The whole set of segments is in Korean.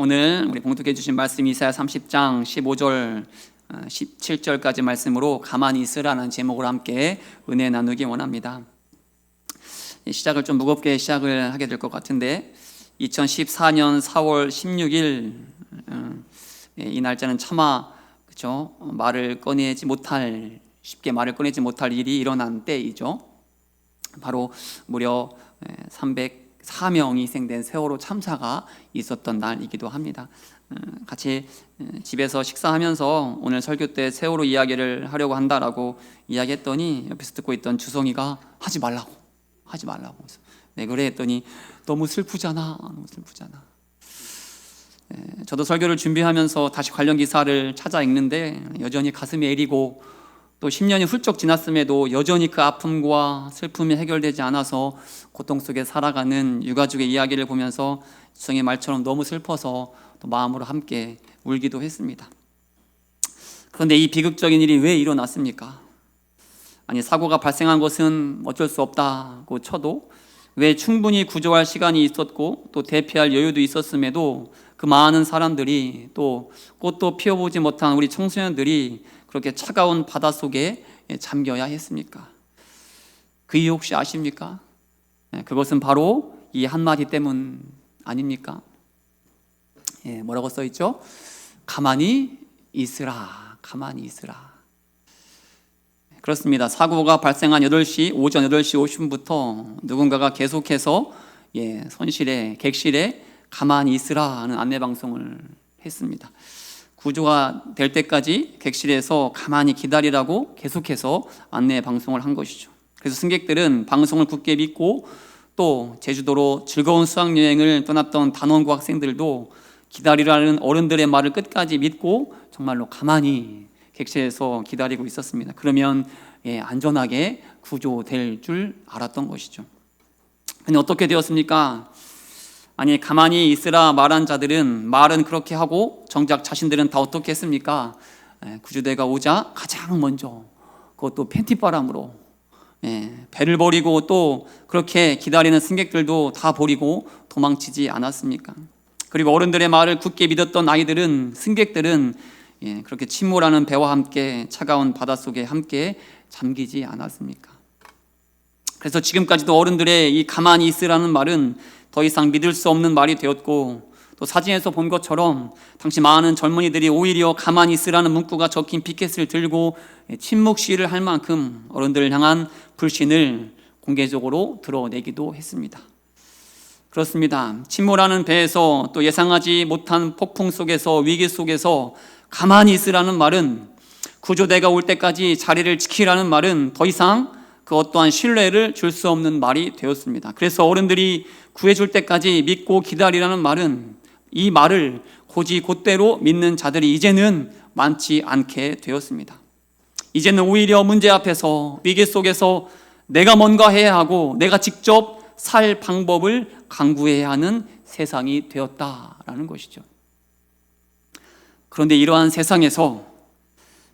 오늘 우리 봉독해 주신 말씀 이사야 30장 15절 17절까지 말씀으로 가만히 있으라는 제목으로 함께 은혜 나누기 원합니다. 시작을 좀 무겁게 시작을 하게 될 것 같은데 2014년 4월 16일 이 날짜는 차마 그렇죠? 쉽게 말을 꺼내지 못할 일이 일어난 때이죠. 바로 무려 304명이 희생된 세월호 참사가 있었던 날이기도 합니다. 같이 집에서 식사하면서 오늘 설교 때 세월호 이야기를 하려고 한다라고 이야기했더니 옆에서 듣고 있던 주성이가 하지 말라고 왜 그래 했더니 너무 슬프잖아. 저도 설교를 준비하면서 다시 관련 기사를 찾아 읽는데 여전히 가슴이 애리고 또 10년이 훌쩍 지났음에도 여전히 그 아픔과 슬픔이 해결되지 않아서 고통 속에 살아가는 유가족의 이야기를 보면서 주성의 말처럼 너무 슬퍼서 또 마음으로 함께 울기도 했습니다. 그런데 이 비극적인 일이 왜 일어났습니까? 아니, 사고가 발생한 것은 어쩔 수 없다고 쳐도 왜 충분히 구조할 시간이 있었고 또 대피할 여유도 있었음에도 그 많은 사람들이 또 꽃도 피워보지 못한 우리 청소년들이 그렇게 차가운 바닷속에 잠겨야 했습니까? 그 이유 혹시 아십니까? 그것은 바로 이 한마디 때문 아닙니까? 뭐라고 써있죠? 가만히 있으라. 그렇습니다. 사고가 발생한 오전 8시 50분부터 누군가가 계속해서 객실에 가만히 있으라는 안내방송을 했습니다. 구조가 될 때까지 객실에서 가만히 기다리라고 계속해서 안내 방송을 한 것이죠. 그래서 승객들은 방송을 굳게 믿고 또 제주도로 즐거운 수학여행을 떠났던 단원고 학생들도 기다리라는 어른들의 말을 끝까지 믿고 정말로 가만히 객실에서 기다리고 있었습니다. 그러면 안전하게 구조될 줄 알았던 것이죠. 근데 어떻게 되었습니까? 아니, 가만히 있으라 말한 자들은 말은 그렇게 하고 정작 자신들은 다 어떻게 했습니까? 구조대가 오자 가장 먼저 그것도 팬티바람으로 배를 버리고 또 그렇게 기다리는 승객들도 다 버리고 도망치지 않았습니까? 그리고 어른들의 말을 굳게 믿었던 승객들은 그렇게 침몰하는 배와 함께 차가운 바닷속에 함께 잠기지 않았습니까? 그래서 지금까지도 어른들의 이 가만히 있으라는 말은 더 이상 믿을 수 없는 말이 되었고 또 사진에서 본 것처럼 당시 많은 젊은이들이 오히려 가만히 있으라는 문구가 적힌 피켓을 들고 침묵 시위를 할 만큼 어른들을 향한 불신을 공개적으로 드러내기도 했습니다. 그렇습니다. 침몰하는 배에서 또 예상하지 못한 폭풍 속에서 위기 속에서 가만히 있으라는 말은 구조대가 올 때까지 자리를 지키라는 말은 더 이상 그 어떠한 신뢰를 줄 수 없는 말이 되었습니다. 그래서 어른들이 구해줄 때까지 믿고 기다리라는 말은 이 말을 곧대로 믿는 자들이 이제는 많지 않게 되었습니다. 이제는 오히려 문제 앞에서 위기 속에서 내가 뭔가 해야 하고 내가 직접 살 방법을 강구해야 하는 세상이 되었다라는 것이죠. 그런데 이러한 세상에서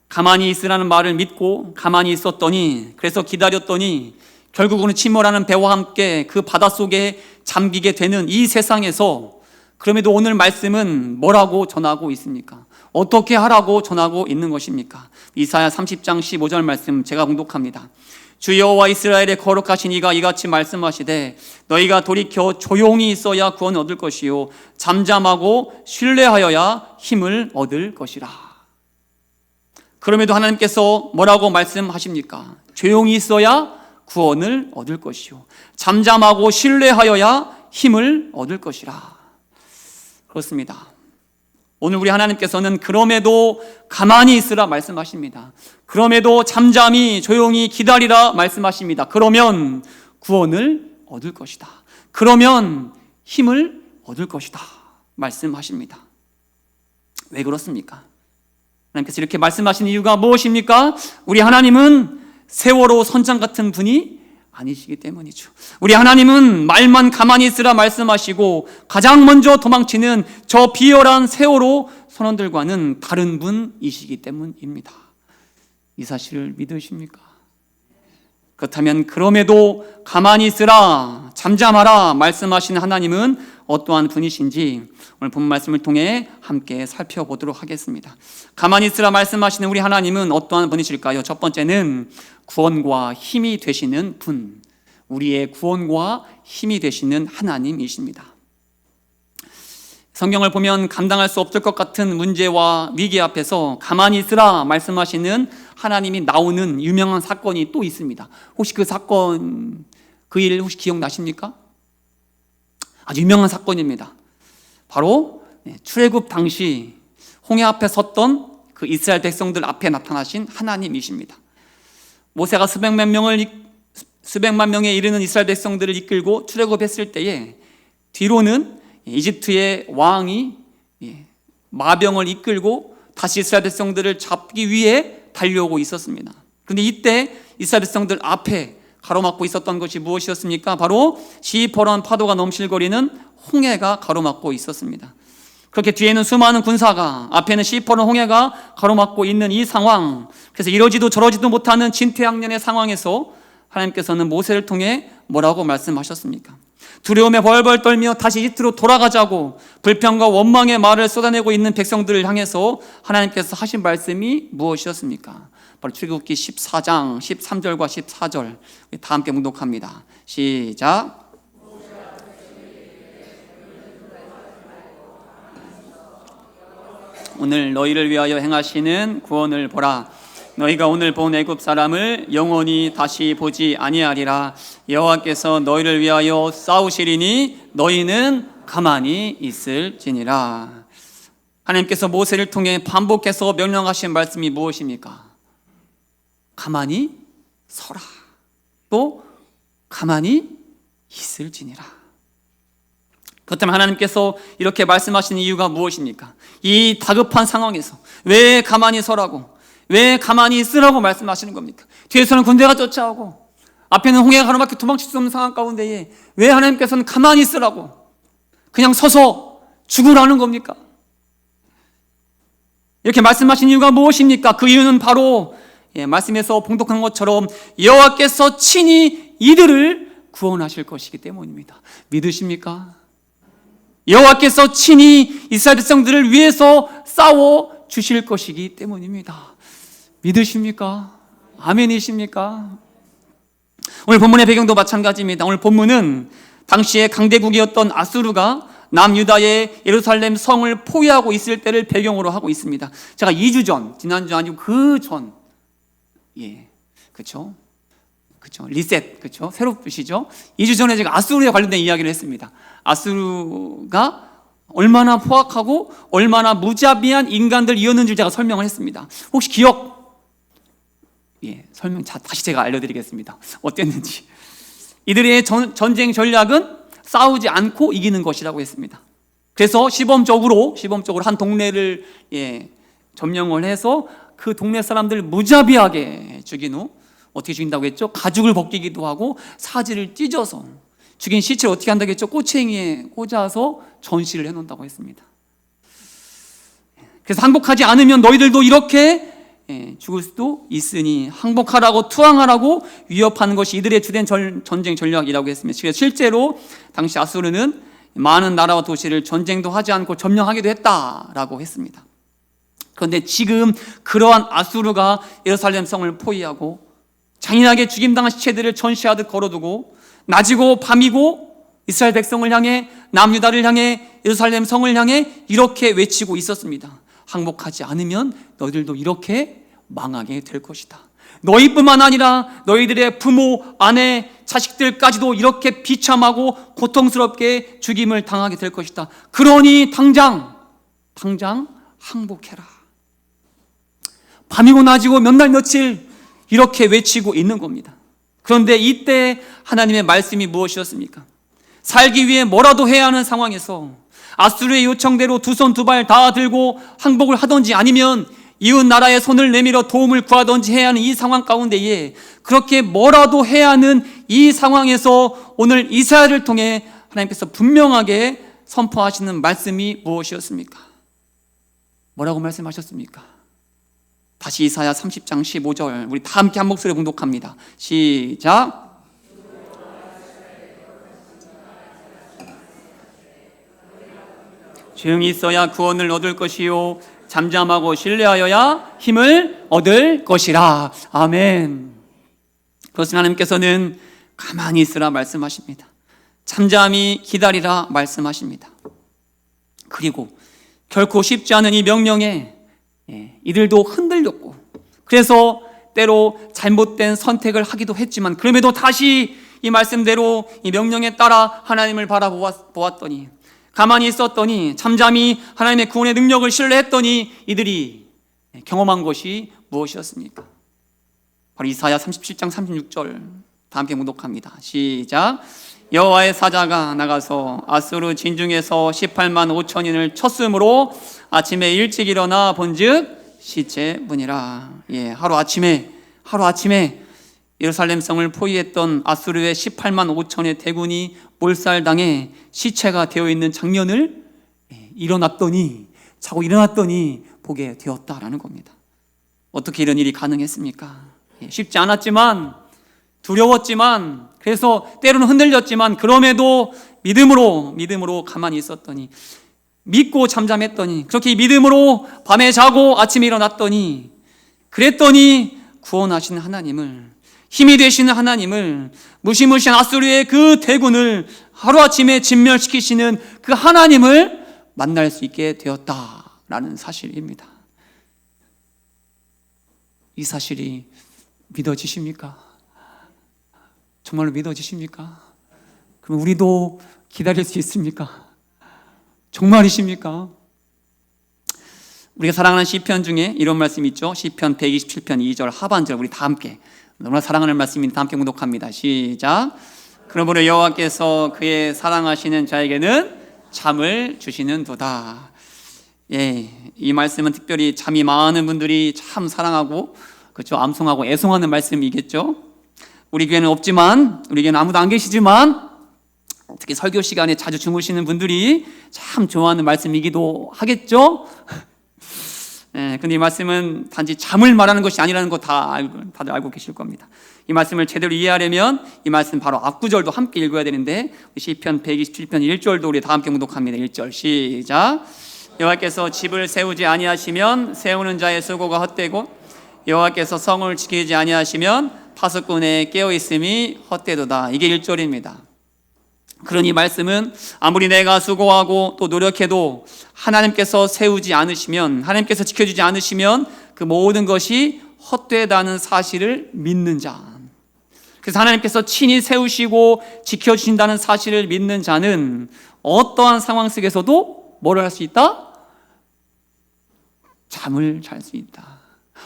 가만히 있으라는 말을 믿고 가만히 있었더니 그래서 기다렸더니 결국은 침몰하는 배와 함께 그 바닷속에 잠기게 되는 이 세상에서 그럼에도 오늘 말씀은 뭐라고 전하고 있습니까? 어떻게 하라고 전하고 있는 것입니까? 이사야 30장 15절 말씀 제가 봉독합니다. 주 여호와 이스라엘의 거룩하신 이가 이같이 말씀하시되 너희가 돌이켜 조용히 있어야 구원 얻을 것이요 잠잠하고 신뢰하여야 힘을 얻을 것이라. 그럼에도 하나님께서 뭐라고 말씀하십니까? 조용히 있어야 구원을 얻을 것이요 잠잠하고 신뢰하여야 힘을 얻을 것이라. 그렇습니다. 오늘 우리 하나님께서는 그럼에도 가만히 있으라 말씀하십니다. 그럼에도 잠잠히 조용히 기다리라 말씀하십니다. 그러면 구원을 얻을 것이다. 그러면 힘을 얻을 것이다 말씀하십니다. 왜 그렇습니까? 하나님께서 이렇게 말씀하시는 이유가 무엇입니까? 우리 하나님은 세월호 선장 같은 분이 아니시기 때문이죠. 우리 하나님은 말만 가만히 있으라 말씀하시고 가장 먼저 도망치는 저 비열한 세월호 선원들과는 다른 분이시기 때문입니다. 이 사실을 믿으십니까? 그렇다면 그럼에도 가만히 있으라 잠잠하라 말씀하시는 하나님은 어떠한 분이신지 오늘 본 말씀을 통해 함께 살펴보도록 하겠습니다. 가만히 있으라 말씀하시는 우리 하나님은 어떠한 분이실까요? 첫 번째는 구원과 힘이 되시는 분, 우리의 구원과 힘이 되시는 하나님이십니다. 성경을 보면 감당할 수 없을 것 같은 문제와 위기 앞에서 가만히 있으라 말씀하시는 하나님이 나오는 유명한 사건이 또 있습니다. 혹시 그 사건, 그 일 혹시 기억나십니까? 아주 유명한 사건입니다. 바로 출애굽 당시 홍해 앞에 섰던 그 이스라엘 백성들 앞에 나타나신 하나님이십니다. 모세가 수백만 명에 이르는 이스라엘 백성들을 이끌고 출애굽했을 때에 뒤로는 이집트의 왕이 마병을 이끌고 다시 이스라엘 백성들을 잡기 위해 달려오고 있었습니다. 그런데 이때 이스라엘 백성들 앞에 가로막고 있었던 것이 무엇이었습니까? 바로 시퍼런 파도가 넘실거리는 홍해가 가로막고 있었습니다. 그렇게 뒤에는 수많은 군사가, 앞에는 시퍼런 홍해가 가로막고 있는 이 상황, 그래서 이러지도 저러지도 못하는 진퇴양난의 상황에서 하나님께서는 모세를 통해 뭐라고 말씀하셨습니까? 두려움에 벌벌 떨며 다시 이집트로 돌아가자고 불평과 원망의 말을 쏟아내고 있는 백성들을 향해서 하나님께서 하신 말씀이 무엇이었습니까? 바로 출애굽기 14장 13절과 14절 다 함께 묵독합니다. 시작. 오늘 너희를 위하여 행하시는 구원을 보라. 너희가 오늘 본 애굽 사람을 영원히 다시 보지 아니하리라. 여호와께서 너희를 위하여 싸우시리니 너희는 가만히 있을지니라. 하나님께서 모세를 통해 반복해서 명령하신 말씀이 무엇입니까? 가만히 서라. 또 가만히 있을지니라. 그렇다면 하나님께서 이렇게 말씀하시는 이유가 무엇입니까? 이 다급한 상황에서 왜 가만히 서라고, 왜 가만히 있으라고 말씀하시는 겁니까? 뒤에서는 군대가 쫓아오고 앞에는 홍해가 가로막혀 도망칠 수 없는 상황 가운데에 왜 하나님께서는 가만히 있으라고, 그냥 서서 죽으라는 겁니까? 이렇게 말씀하신 이유가 무엇입니까? 그 이유는 바로 말씀에서 봉독한 것처럼 여호와께서 친히 이들을 구원하실 것이기 때문입니다. 믿으십니까? 여호와께서 친히 이스라엘 백성들을 위해서 싸워 주실 것이기 때문입니다. 믿으십니까? 아멘이십니까? 오늘 본문의 배경도 마찬가지입니다. 오늘 본문은 당시의 강대국이었던 아수르가 남유다의 예루살렘 성을 포위하고 있을 때를 배경으로 하고 있습니다. 제가 2주 전, 지난주 아니고 그 전, 그렇죠? 리셋, 그렇죠? 새로 뜻이죠? 2주 전에 제가 아수르에 관련된 이야기를 했습니다. 아수르가 얼마나 포악하고 얼마나 무자비한 인간들이었는지 제가 설명을 했습니다. 혹시 설명 다시 제가 알려드리겠습니다. 어땠는지. 이들의 전쟁 전략은 싸우지 않고 이기는 것이라고 했습니다. 그래서 시범적으로 한 동네를 점령을 해서 그 동네 사람들 무자비하게 죽인 후 어떻게 죽인다고 했죠? 가죽을 벗기기도 하고 사지를 찢어서 죽인 시체를 어떻게 한다고 했죠? 꼬챙이에 꽂아서 전시를 해놓는다고 했습니다. 그래서 항복하지 않으면 너희들도 이렇게 죽을 수도 있으니 항복하라고, 투항하라고 위협하는 것이 이들의 주된 전쟁 전략이라고 했습니다. 그래서 실제로 당시 아수르는 많은 나라와 도시를 전쟁도 하지 않고 점령하기도 했다라고 했습니다. 그런데 지금 그러한 아수르가 예루살렘 성을 포위하고 잔인하게 죽임당한 시체들을 전시하듯 걸어두고 낮이고 밤이고 이스라엘 백성을 향해, 남유다를 향해, 예루살렘 성을 향해 이렇게 외치고 있었습니다. 항복하지 않으면 너희들도 이렇게 망하게 될 것이다. 너희뿐만 아니라 너희들의 부모, 아내, 자식들까지도 이렇게 비참하고 고통스럽게 죽임을 당하게 될 것이다. 그러니 당장 항복해라. 밤이고 낮이고 몇 날 며칠 이렇게 외치고 있는 겁니다. 그런데 이때 하나님의 말씀이 무엇이었습니까? 살기 위해 뭐라도 해야 하는 상황에서 아수르의 요청대로 두 손 두 발 다 들고 항복을 하든지 아니면 이웃 나라의 손을 내밀어 도움을 구하든지 해야 하는 이 상황 가운데에 그렇게 뭐라도 해야 하는 이 상황에서 오늘 이사야를 통해 하나님께서 분명하게 선포하시는 말씀이 무엇이었습니까? 뭐라고 말씀하셨습니까? 다시 이사야 30장 15절 우리 다 함께 한 목소리로 봉독합니다. 시작. 조용히 있어야 구원을 얻을 것이요 잠잠하고 신뢰하여야 힘을 얻을 것이라. 아멘. 그것은 하나님께서는 가만히 있으라 말씀하십니다. 잠잠히 기다리라 말씀하십니다. 그리고 결코 쉽지 않은 이 명령에 이들도 흔들렸고, 그래서 때로 잘못된 선택을 하기도 했지만, 그럼에도 다시 이 말씀대로 이 명령에 따라 하나님을 바라보았더니, 가만히 있었더니, 잠잠히 하나님의 구원의 능력을 신뢰했더니 이들이 경험한 것이 무엇이었습니까? 바로 이사야 37장 36절 다 함께 묵독합니다. 시작. 여호와의 사자가 나가서 아수르 진중에서 18만 5천인을 쳤으므로 아침에 일찍 일어나 본즉 시체뿐이라. 하루아침에 예루살렘 성을 포위했던 아수르의 18만 5천의 대군이 몰살당해 시체가 되어 있는 장면을 자고 일어났더니 보게 되었다라는 겁니다. 어떻게 이런 일이 가능했습니까? 쉽지 않았지만, 두려웠지만, 그래서 때로는 흔들렸지만, 그럼에도 믿음으로 가만히 있었더니, 믿고 잠잠했더니, 그렇게 믿음으로 밤에 자고 아침에 일어났더니, 그랬더니 구원하시는 하나님을, 힘이 되시는 하나님을, 무시무시한 아수르의 그 대군을 하루아침에 진멸시키시는 그 하나님을 만날 수 있게 되었다라는 사실입니다. 이 사실이 믿어지십니까? 정말로 믿어지십니까? 그럼 우리도 기다릴 수 있습니까? 정말이십니까? 우리가 사랑하는 시편 중에 이런 말씀이 있죠. 시편 127편 2절 하반절, 우리 다 함께, 너무나 사랑하는 말씀인데 다 함께 묵독합니다. 시작. 그러므로 여호와께서 그의 사랑하시는 자에게는 잠을 주시는도다. 이 말씀은 특별히 잠이 많은 분들이 참 사랑하고, 그렇죠, 암송하고 애송하는 말씀이겠죠. 우리 교회는 없지만, 우리 교회는 아무도 안 계시지만, 특히 설교 시간에 자주 주무시는 분들이 참 좋아하는 말씀이기도 하겠죠. 근데 이 말씀은 단지 잠을 말하는 것이 아니라는 거 다들 알고 계실 겁니다. 이 말씀을 제대로 이해하려면 이 말씀 바로 앞구절도 함께 읽어야 되는데, 시편 127편 1절도 우리 다 함께 묵독합니다. 1절 시작. 여호와께서 집을 세우지 아니하시면 세우는 자의 수고가 헛되고, 여호와께서 성을 지키지 아니하시면 파수꾼의 깨어있음이 헛되도다. 이게 1절입니다. 그러니 말씀은 아무리 내가 수고하고 또 노력해도 하나님께서 세우지 않으시면, 하나님께서 지켜주지 않으시면 그 모든 것이 헛되다는 사실을 믿는 자, 그래서 하나님께서 친히 세우시고 지켜주신다는 사실을 믿는 자는 어떠한 상황 속에서도 뭘 할 수 있다? 잠을 잘 수 있다.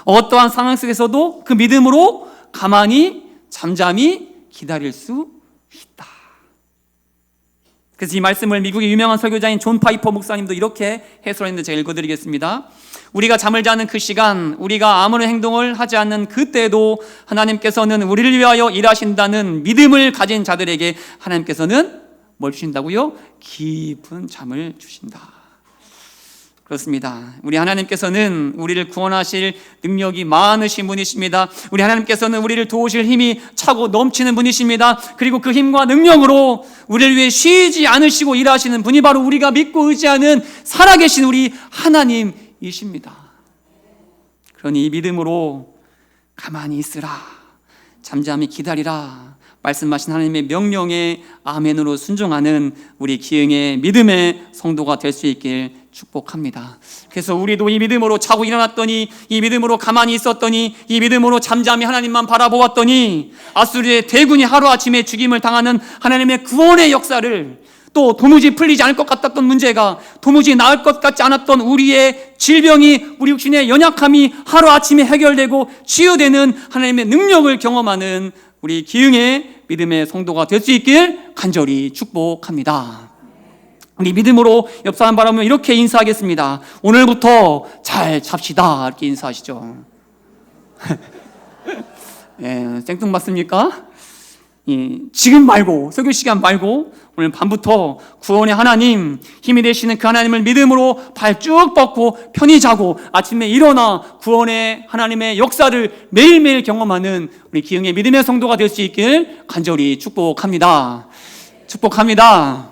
어떠한 상황 속에서도 그 믿음으로 가만히 잠잠히 기다릴 수 있다. 그래서 이 말씀을 미국의 유명한 설교자인 존 파이퍼 목사님도 이렇게 해설했는데 제가 읽어드리겠습니다. 우리가 잠을 자는 그 시간, 우리가 아무런 행동을 하지 않는 그때도 하나님께서는 우리를 위하여 일하신다는 믿음을 가진 자들에게 하나님께서는 뭘 주신다고요? 깊은 잠을 주신다. 그렇습니다. 우리 하나님께서는 우리를 구원하실 능력이 많으신 분이십니다. 우리 하나님께서는 우리를 도우실 힘이 차고 넘치는 분이십니다. 그리고 그 힘과 능력으로 우리를 위해 쉬지 않으시고 일하시는 분이 바로 우리가 믿고 의지하는 살아계신 우리 하나님이십니다. 그러니 이 믿음으로 가만히 있으라, 잠잠히 기다리라 말씀하신 하나님의 명령에 아멘으로 순종하는 우리 기흥의 믿음의 성도가 될 수 있길 축복합니다. 그래서 우리도 이 믿음으로 자고 일어났더니, 이 믿음으로 가만히 있었더니, 이 믿음으로 잠잠히 하나님만 바라보았더니 아수르의 대군이 하루아침에 죽임을 당하는 하나님의 구원의 역사를, 또 도무지 풀리지 않을 것 같았던 문제가, 도무지 나을 것 같지 않았던 우리의 질병이, 우리 육신의 연약함이 하루아침에 해결되고 치유되는 하나님의 능력을 경험하는 우리 기흥의 믿음의 성도가 될 수 있길 간절히 축복합니다. 우리 믿음으로 옆 사람 바라보며 이렇게 인사하겠습니다. 오늘부터 잘 잡시다. 이렇게 인사하시죠. 생뚱맞습니까? 지금 말고, 설교 시간 말고 오늘 밤부터 구원의 하나님, 힘이 되시는 그 하나님을 믿음으로 발 쭉 뻗고 편히 자고 아침에 일어나 구원의 하나님의 역사를 매일매일 경험하는 우리 기흥의 믿음의 성도가 될 수 있길 간절히 축복합니다. 축복합니다.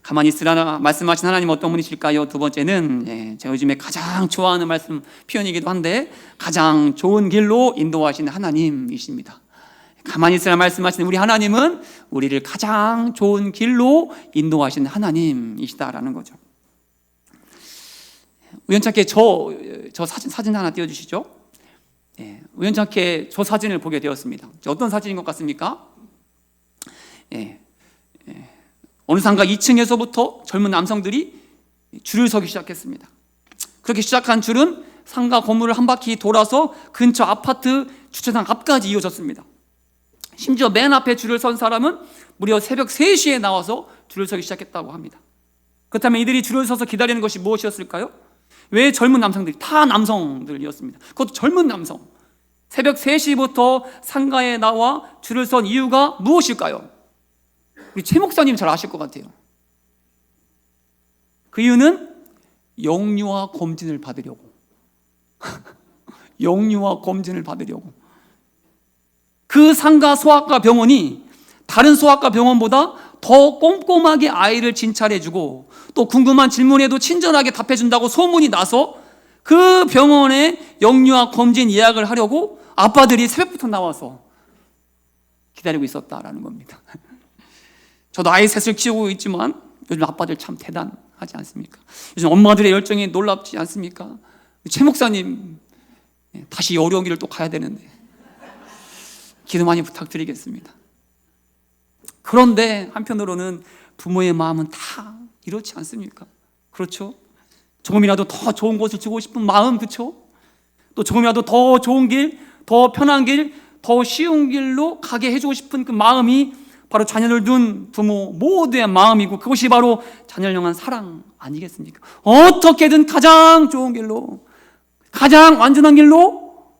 가만히 있으라 말씀하신 하나님 어떤 분이실까요? 두 번째는 제가 요즘에 가장 좋아하는 말씀 표현이기도 한데 가장 좋은 길로 인도하시는 하나님이십니다. 가만히 있으라 말씀하시는 우리 하나님은 우리를 가장 좋은 길로 인도하시는 하나님이시다라는 거죠. 우연찮게 저 사진 하나 띄워주시죠. 우연찮게 저 사진을 보게 되었습니다. 어떤 사진인 것 같습니까? 어느 상가 2층에서부터 젊은 남성들이 줄을 서기 시작했습니다. 그렇게 시작한 줄은 상가 건물을 한 바퀴 돌아서 근처 아파트 주차장 앞까지 이어졌습니다. 심지어 맨 앞에 줄을 선 사람은 무려 새벽 3시에 나와서 줄을 서기 시작했다고 합니다. 그렇다면 이들이 줄을 서서 기다리는 것이 무엇이었을까요? 왜 젊은 남성들이? 다 남성들이었습니다. 그것도 젊은 남성. 새벽 3시부터 상가에 나와 줄을 선 이유가 무엇일까요? 우리 최 목사님 잘 아실 것 같아요. 그 이유는 영유아 검진을 받으려고. 영유아 검진을 받으려고. 그 상가 소아과 병원이 다른 소아과 병원보다 더 꼼꼼하게 아이를 진찰해주고 또 궁금한 질문에도 친절하게 답해준다고 소문이 나서 그 병원에 영유아 검진 예약을 하려고 아빠들이 새벽부터 나와서 기다리고 있었다라는 겁니다. 저도 아이 셋을 키우고 있지만 요즘 아빠들 참 대단하지 않습니까? 요즘 엄마들의 열정이 놀랍지 않습니까? 최 목사님 다시 어려운 길을 또 가야 되는데 기도 많이 부탁드리겠습니다. 그런데 한편으로는 부모의 마음은 다 이렇지 않습니까? 그렇죠? 조금이라도 더 좋은 것을 주고 싶은 마음, 그렇죠? 또 조금이라도 더 좋은 길, 더 편한 길, 더 쉬운 길로 가게 해주고 싶은 그 마음이 바로 자녀를 둔 부모 모두의 마음이고 그것이 바로 자녀를 향한 사랑 아니겠습니까? 어떻게든 가장 좋은 길로, 가장 완전한 길로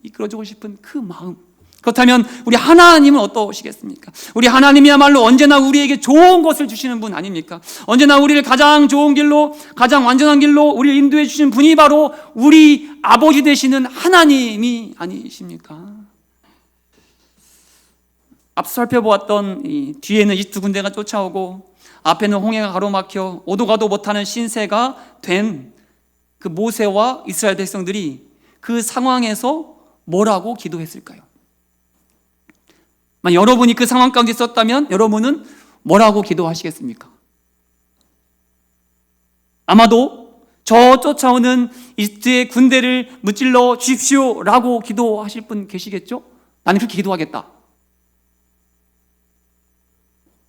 이끌어주고 싶은 그 마음. 그렇다면 우리 하나님은 어떠시겠습니까? 우리 하나님이야말로 언제나 우리에게 좋은 것을 주시는 분 아닙니까? 언제나 우리를 가장 좋은 길로, 가장 완전한 길로 우리를 인도해 주시는 분이 바로 우리 아버지 되시는 하나님이 아니십니까? 앞서 살펴보았던 이 뒤에는 이집트 군대가 쫓아오고 앞에는 홍해가 가로막혀 오도 가도 못하는 신세가 된 그 모세와 이스라엘 백성들이 그 상황에서 뭐라고 기도했을까요? 만약 여러분이 그 상황 가운데 있었다면 여러분은 뭐라고 기도하시겠습니까? 아마도 저 쫓아오는 이집트의 군대를 무찔러 주십시오 라고 기도하실 분 계시겠죠? 나는 그렇게 기도하겠다.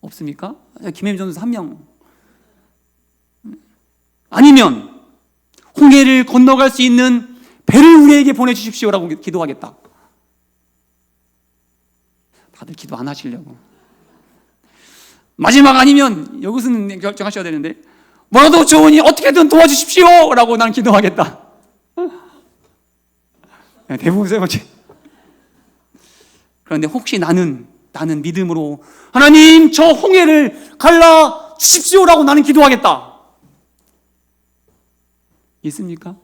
없습니까? 김혜민 전도사 한 명. 아니면 홍해를 건너갈 수 있는 배를 우리에게 보내주십시오라고 기도하겠다. 다들 기도 안 하시려고. 마지막 아니면 여기서는 결정하셔야 되는데 뭐라도 좋으니 어떻게든 도와주십시오 라고 나는 기도하겠다. 대부분 세 번째. 그런데 혹시 나는 믿음으로 하나님 저 홍해를 갈라 주십시오라고 나는 기도하겠다. 있습니까?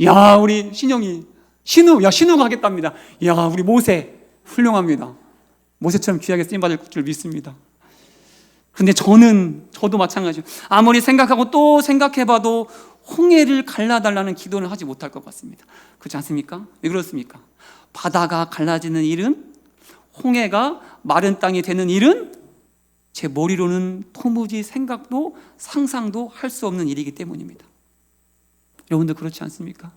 야 우리 신영이 신우가 하겠답니다. 야 우리 모세 훌륭합니다. 모세처럼 귀하게 쓰임받을 줄 믿습니다. 그런데 저도 마찬가지예요. 아무리 생각하고 또 생각해봐도 홍해를 갈라달라는 기도는 하지 못할 것 같습니다. 그렇지 않습니까? 왜 그렇습니까? 바다가 갈라지는 일은, 홍해가 마른 땅이 되는 일은 제 머리로는 도무지 생각도 상상도 할 수 없는 일이기 때문입니다. 여러분도 그렇지 않습니까?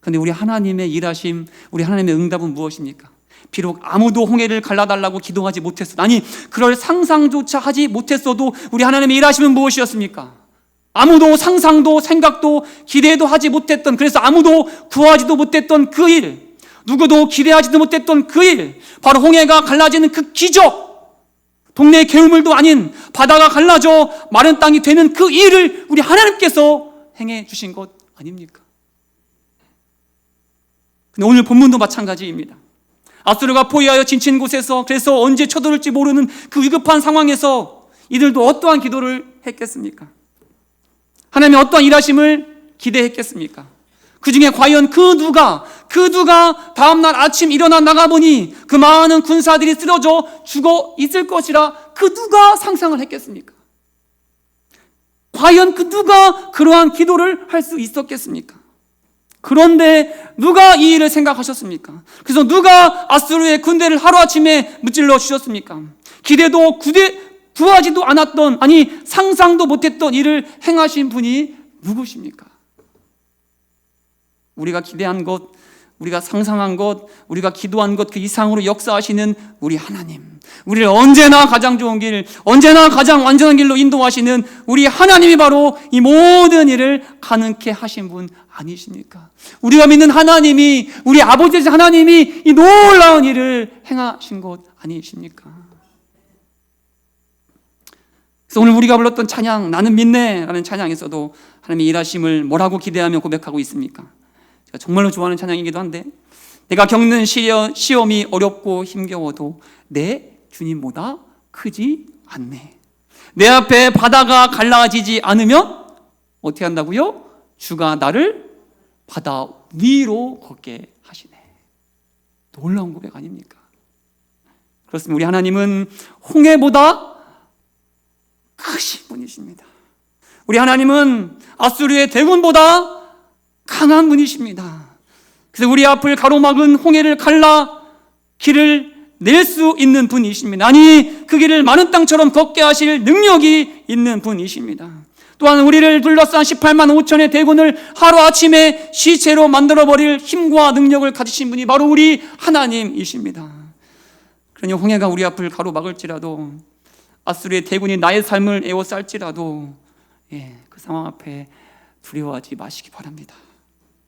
그런데 우리 하나님의 일하심, 우리 하나님의 응답은 무엇입니까? 비록 아무도 홍해를 갈라달라고 기도하지 못했어도, 아니 그럴 상상조차 하지 못했어도 우리 하나님의 일하심은 무엇이었습니까? 아무도 상상도 생각도 기대도 하지 못했던, 그래서 아무도 구하지도 못했던 그 일, 누구도 기대하지도 못했던 그 일, 바로 홍해가 갈라지는 그 기적, 동네 개울물도 아닌 바다가 갈라져 마른 땅이 되는 그 일을 우리 하나님께서 행해 주신 것 아닙니까? 근데 오늘 본문도 마찬가지입니다. 아수르가 포위하여 진친 곳에서, 그래서 언제 쳐들을지 모르는 그 위급한 상황에서 이들도 어떠한 기도를 했겠습니까? 하나님의 어떠한 일하심을 기대했겠습니까? 그 중에 과연 그 누가 다음날 아침 일어나 나가보니 그 많은 군사들이 쓰러져 죽어 있을 것이라 그 누가 상상을 했겠습니까? 과연 누가 그러한 기도를 할 수 있었겠습니까? 그런데 누가 이 일을 생각하셨습니까? 그래서 누가 아수르의 군대를 하루아침에 무찔러 주셨습니까? 기대도 구하지도 않았던, 아니 상상도 못했던 일을 행하신 분이 누구십니까? 우리가 기대한 것, 우리가 상상한 것, 우리가 기도한 것 그 이상으로 역사하시는 우리 하나님, 우리를 언제나 가장 좋은 길, 언제나 가장 완전한 길로 인도하시는 우리 하나님이 바로 이 모든 일을 가능케 하신 분 아니십니까? 우리가 믿는 하나님이, 우리 아버지 되신 하나님이 이 놀라운 일을 행하신 것 아니십니까? 그래서 오늘 우리가 불렀던 찬양, 나는 믿네 라는 찬양에서도 하나님의 일하심을 뭐라고 기대하며 고백하고 있습니까? 제가 정말로 좋아하는 찬양이기도 한데, 내가 겪는 시험이 어렵고 힘겨워도 내 주님보다 크지 않네. 내 앞에 바다가 갈라지지 않으면 어떻게 한다고요? 주가 나를 바다 위로 걷게 하시네. 놀라운 고백 아닙니까? 그렇습니다. 우리 하나님은 홍해보다 크신 분이십니다. 우리 하나님은 아수르의 대군보다 강한 분이십니다. 그래서 우리 앞을 가로막은 홍해를 갈라 길을 낼 수 있는 분이십니다. 아니, 그 길을 마른 땅처럼 걷게 하실 능력이 있는 분이십니다. 또한 우리를 둘러싼 18만 5천의 대군을 하루아침에 시체로 만들어버릴 힘과 능력을 가지신 분이 바로 우리 하나님이십니다. 그러니 홍해가 우리 앞을 가로막을지라도, 아수르의 대군이 나의 삶을 에워쌀지라도 그 상황 앞에 두려워하지 마시기 바랍니다.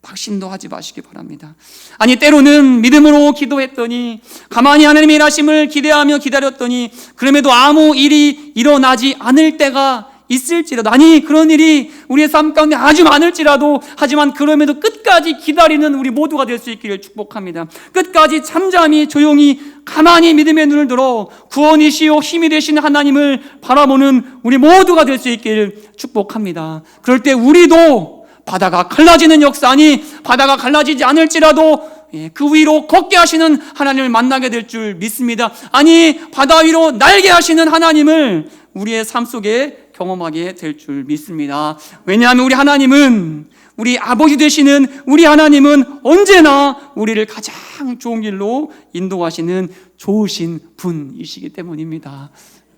박심도 하지 마시기 바랍니다. 아니, 때로는 믿음으로 기도했더니, 가만히 하나님의 일하심을 기대하며 기다렸더니 그럼에도 아무 일이 일어나지 않을 때가 있을지라도, 아니 그런 일이 우리의 삶 가운데 아주 많을지라도, 하지만 그럼에도 끝까지 기다리는 우리 모두가 될 수 있기를 축복합니다. 끝까지 잠잠히 조용히 가만히 믿음의 눈을 들어 구원이시요 힘이 되신 하나님을 바라보는 우리 모두가 될 수 있기를 축복합니다. 그럴 때 우리도 바다가 갈라지는 역사, 아니 바다가 갈라지지 않을지라도 그 위로 걷게 하시는 하나님을 만나게 될 줄 믿습니다. 아니 바다 위로 날게 하시는 하나님을 우리의 삶 속에 경험하게 될 줄 믿습니다. 왜냐하면 우리 하나님은, 우리 아버지 되시는 우리 하나님은 언제나 우리를 가장 좋은 길로 인도하시는 좋으신 분이시기 때문입니다.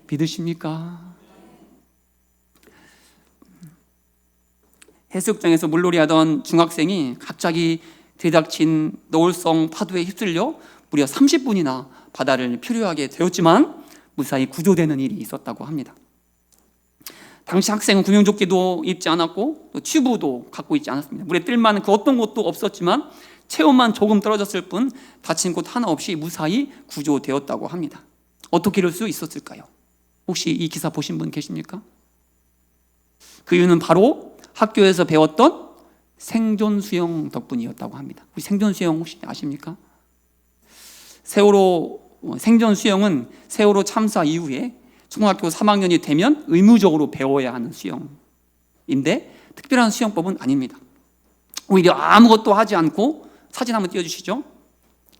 믿으십니까? 해수욕장에서 물놀이 하던 중학생이 갑자기 들이닥친 노을성 파도에 휩쓸려 무려 30분이나 바다를 표류하게 되었지만 무사히 구조되는 일이 있었다고 합니다. 당시 학생은 구명조끼도 입지 않았고 또 튜브도 갖고 있지 않았습니다. 물에 뜰 만한 그 어떤 것도 없었지만 체온만 조금 떨어졌을 뿐 다친 곳 하나 없이 무사히 구조되었다고 합니다. 어떻게 이럴 수 있었을까요? 혹시 이 기사 보신 분 계십니까? 그 이유는 바로 학교에서 배웠던 생존 수영 덕분이었다고 합니다. 우리 생존 수영 혹시 아십니까? 생존 수영은 세월호 참사 이후에 초등학교 3학년이 되면 의무적으로 배워야 하는 수영인데 특별한 수영법은 아닙니다. 오히려 아무것도 하지 않고, 사진 한번 띄워주시죠.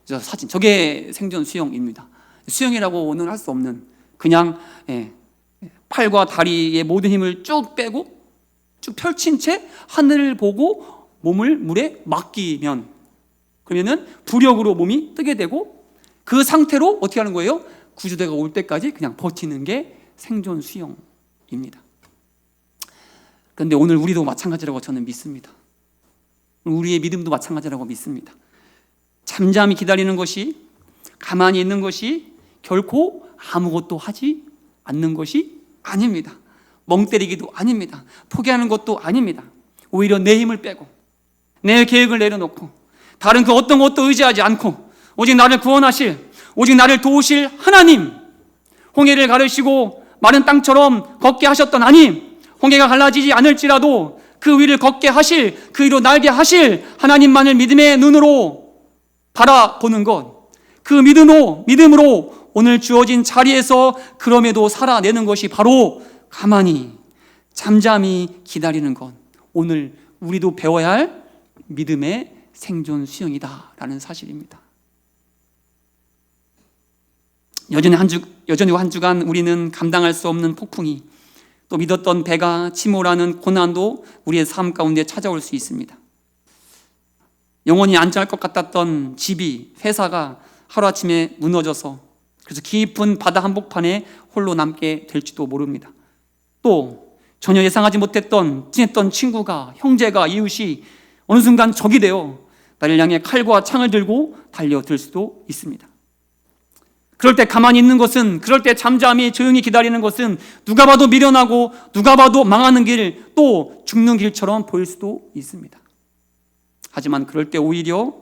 저 사진, 저게 생존 수영입니다. 수영이라고는 할 수 없는, 그냥 팔과 다리의 모든 힘을 쭉 빼고 쭉 펼친 채 하늘을 보고 몸을 물에 맡기면, 그러면은 부력으로 몸이 뜨게 되고 그 상태로 어떻게 하는 거예요? 구조대가 올 때까지 그냥 버티는 게 생존 수영입니다. 그런데 오늘 우리도 마찬가지라고 저는 믿습니다. 우리의 믿음도 마찬가지라고 믿습니다. 잠잠히 기다리는 것이, 가만히 있는 것이 결코 아무것도 하지 않는 것이 아닙니다. 멍 때리기도 아닙니다. 포기하는 것도 아닙니다. 오히려 내 힘을 빼고 내 계획을 내려놓고 다른 그 어떤 것도 의지하지 않고 오직 나를 구원하실, 오직 나를 도우실 하나님, 홍해를 가르시고 마른 땅처럼 걷게 하셨던 하나님, 홍해가 갈라지지 않을지라도 그 위를 걷게 하실, 그 위로 날게 하실 하나님만을 믿음의 눈으로 바라보는 것, 그 믿음으로 오늘 주어진 자리에서 그럼에도 살아내는 것이 바로 가만히 잠잠히 기다리는 것, 오늘 우리도 배워야 할 믿음의 생존 수영이다라는 사실입니다. 여전히 한 주간 우리는 감당할 수 없는 폭풍이 또 믿었던 배가 침몰하는 고난도 우리의 삶 가운데 찾아올 수 있습니다. 영원히 안전할 것 같았던 집이, 회사가 하루아침에 무너져서 그래서 깊은 바다 한복판에 홀로 남게 될지도 모릅니다. 또 전혀 예상하지 못했던 친했던 친구가, 형제가, 이웃이 어느 순간 적이 되어 나를 향해 칼과 창을 들고 달려들 수도 있습니다. 그럴 때 가만히 있는 것은, 그럴 때 잠잠히 조용히 기다리는 것은 누가 봐도 미련하고 누가 봐도 망하는 길, 또 죽는 길처럼 보일 수도 있습니다. 하지만 그럴 때 오히려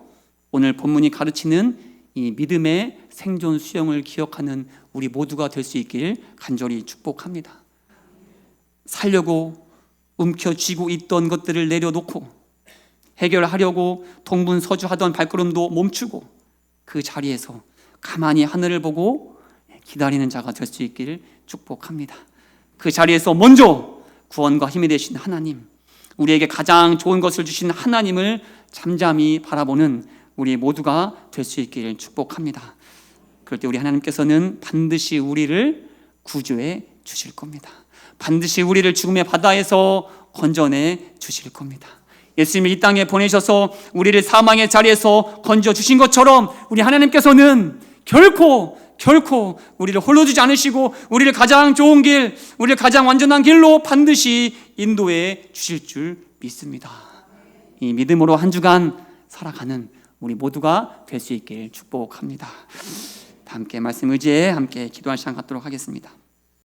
오늘 본문이 가르치는 이 믿음의 생존 수영을 기억하는 우리 모두가 될 수 있길 간절히 축복합니다. 살려고 움켜쥐고 있던 것들을 내려놓고 해결하려고 동분서주하던 발걸음도 멈추고 그 자리에서 가만히 하늘을 보고 기다리는 자가 될 수 있기를 축복합니다. 그 자리에서 먼저 구원과 힘이 되신 하나님, 우리에게 가장 좋은 것을 주신 하나님을 잠잠히 바라보는 우리 모두가 될 수 있기를 축복합니다. 그럴 때 우리 하나님께서는 반드시 우리를 구조해 주실 겁니다. 반드시 우리를 죽음의 바다에서 건져내 주실 겁니다. 예수님을 이 땅에 보내셔서 우리를 사망의 자리에서 건져주신 것처럼 우리 하나님께서는 결코 우리를 홀로 두지 않으시고 우리를 가장 좋은 길, 우리를 가장 완전한 길로 반드시 인도해 주실 줄 믿습니다. 이 믿음으로 한 주간 살아가는 우리 모두가 될 수 있길 축복합니다. 다 함께 말씀 의지에 함께 기도할 시간 갖도록 하겠습니다.